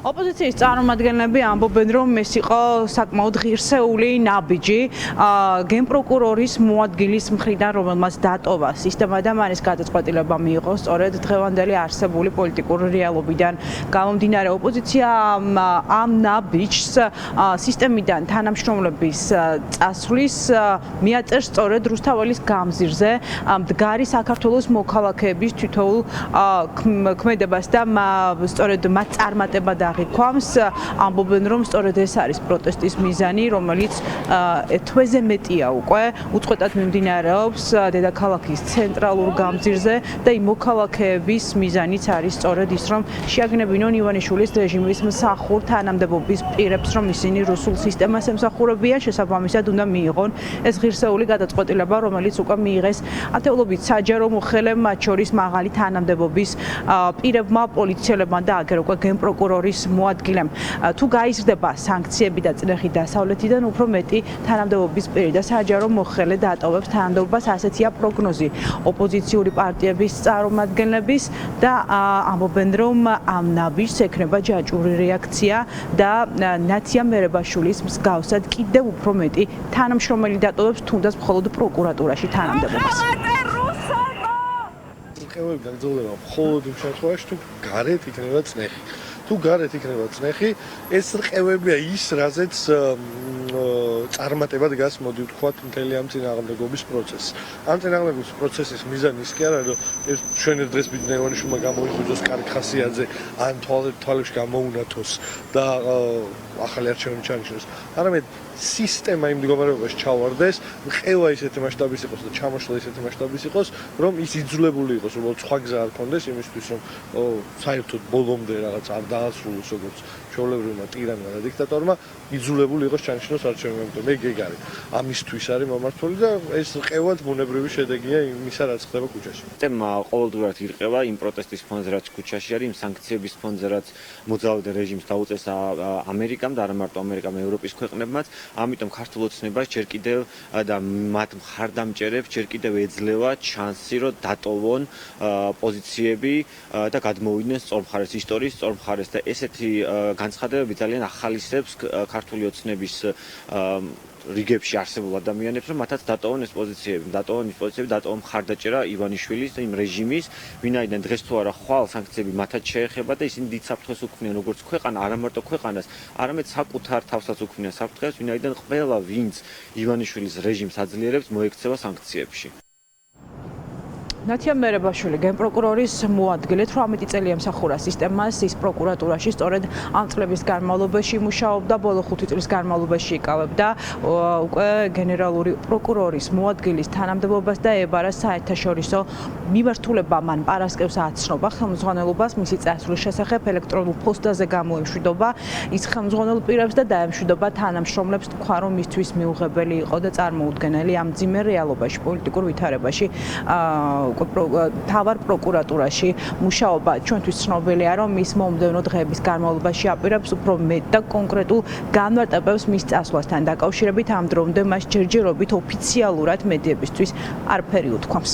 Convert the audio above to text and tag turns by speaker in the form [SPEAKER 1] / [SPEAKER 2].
[SPEAKER 1] ოპოზიციის წარმომადგენლები ამბობენ, რომ ეს იყო საკმაოდ ღირსეული ნაბიჯი გენპროკურორის მოადგილის მხრიდან, რომელმაც დატოვა სისტემა და მან ეს გადაწყვეტილება მიიღო სწორედ დღევანდელი არსებული პოლიტიკური რეალობიდან გამომდინარე. ოპოზიცია ამ ნაბიჯს სისტემიდან თანამშრომლების წასვლის მიაწერს სწორედ რუსთაველის გამზირზე მდგარი საქართველოს მოქალაქეების თითოეულ ქმედებას და სწორედ მათ წარმატება აღიქვამს, ამბობენ, რომ სწორედ ეს არის პროტესტის მიზანი, რომელიც თვეზე მეტია უკვე უწყვეტად მიმდინარეობს დედაქალაქის ცენტრალურ გამზირზე და იმ მოქალაქეების მიზანიც არის სწორედ ის, რომ შეაგნებინონ ივანიშვილის რეჟიმის მსახურ თანამდებობის პირებს, რომ ისინი რუსულ სისტემას ემსახურებიან, შესაბამისად უნდა მიიღონ ეს ღირსეული გადაწყვეტილება, რომელიც უკვე მიიღეს ათეულობით საჯარო მოხელემ, მათ შორის მაღალი თანამდებობის პირებმა, პოლიციელებმა და აგერ უკვე გენპროკურორის მოადგილემ. თუ გაიზრდება სანქციები და წნეხი დასავლეთიდან, უფრო მეტი თანამდებობის პირი და საჯარო მოხელე დატოვებს თანამდებობას, ასეთია პროგნოზი ოპოზიციური პარტიების წარმომადგენლების და ამბობენ, რომ ამ ნაბიჯს ექნება ჯაჭვური რეაქცია და ნაცია მერებაშვილის მსგავსად კიდევ უფრო მეტი თანამშრომელი დატოვებს თუნდაც მხოლოდ პროკურატურაში თანამდებობას.
[SPEAKER 2] ყევები გაგრძელდება მხოლოდ იმ შემთხვევაში, თუ გარეთ იქნება წნეხი. თუ გარეთ იქნება წნეხი, ეს ყევებია ის, რაზეც წარმატება დგას, მოდი ვთქვათ, მთელი ამ წინააღმდეგობის პროცესს. ამ წინააღმდეგობის პროცესის მიზანი ის კი არა, რომ ეს ჩვენი დღეს ბიძინა ივანიშვილმა გამოიღვიძოს კარგ ხასიათზე, ან თვალებში გამოუნათოს და ახალი არჩევნები ჩანიშნოს. არამედ სისტემა იმ მდგომარეობაში ჩავარდეს, ყევა ისეთი მასშტაბის იყოს და ჩამოშლა ისეთი მასშტაბის იყოს, რომ ის იძულებული იყოს, უბრალოდ სხვა გზა არ ქონდეს იმისთვის, რომ საერთოდ ბოლომდე რაღაც არ დაასრულოს როგორც ჩვეულებრივმა ტირანმა და დიქტატორმა, იძულებული იყოს ჩანიშნოს არჩევნები. მე ეგ არის. ამისთვის არის მომართული და ეს ყევად ბუნებრივი შედეგია იმისა, რაც ხდება ქუჩაში.
[SPEAKER 3] სისტემა ყოველდღურად ირყევა იმ პროტესტის ფონზე, რაც ქუჩაში არის, იმ სანქციების ფონზე, რაც მოძრაობდე რეჟიმს დაუწეს ამერიკამ და არა მარტო ამერიკამ, ევროპის ქვეყნებმაც. ამიტომ ქართულ ოცნებას ჯერ კიდევ და მათ მხარდამჭერებს ჯერ კიდევ ეძლევა შანსი, რომ დატოვონ პოზიციები და გადმოვიდნენ სწორ მხარეს, ისტორიის სწორ მხარეს და ესეთი განცხადებები ძალიან ახალისებს ქართული ოცნების რიგებში არსებულ ადამიანებს, რომ მათაც დატოვონ ეს პოზიციები, დატოვონ მხარდაჭერა ივანიშვილის და იმ რეჟიმის, ვინაიდან დღეს თუ არა ხვალ სანქციები მათაც შეეხება და ისინი დიდ საფრთხეს უქმნიან როგორც ქვეყანა, არა მარტო ქვეყანას, არამედ საკუთარ თავსაც უქმნიან საფრთხეს, ვინაიდან ყველა ვინც ივანიშვილის რეჟიმს აძლიერებს, მოექცევა სანქციებში.
[SPEAKER 1] ნათია მერებაშვილი, გენპროკურორის მოადგილე 18 წელი ემსახურა სისტემას, ის პროკურატურაში სწორედ ამ წლების განმავლობაში მუშაობდა, ბოლო 5 წლის განმავლობაში იკავებდა უკვე გენერალური პროკურორის მოადგილის თანამდებობას და ებარა საერთაშორისო მიმართულება. მან პარასკევს აცნობა ხელმძღვანელობას მისი წასვლის შესახებ ელექტრონულ პოსტაზე გამოემშვიდობა ის ხელმძღვანელ პირებს და დაემშვიდობა თანამშრომლებს, თქვა, რომ მისთვის მიუღებელი იყო და წარმოუდგენელი ამ ძიმე რეალობაში, პოლიტიკურ ვითარებაში თავარ პროკურატურაში მუშაობა. ჩვენთვის ცნობილია, რომ მის მომდევნო დღეების განმავლობაში აპირებს უფრო მეტ და კონკრეტულ განმარტებებს მის წასვლასთან დაკავშირებით. ამ დრომდე მას ჯერჯერობით ოფიციალურად მედიებისთვის არაფერი უთქვამს.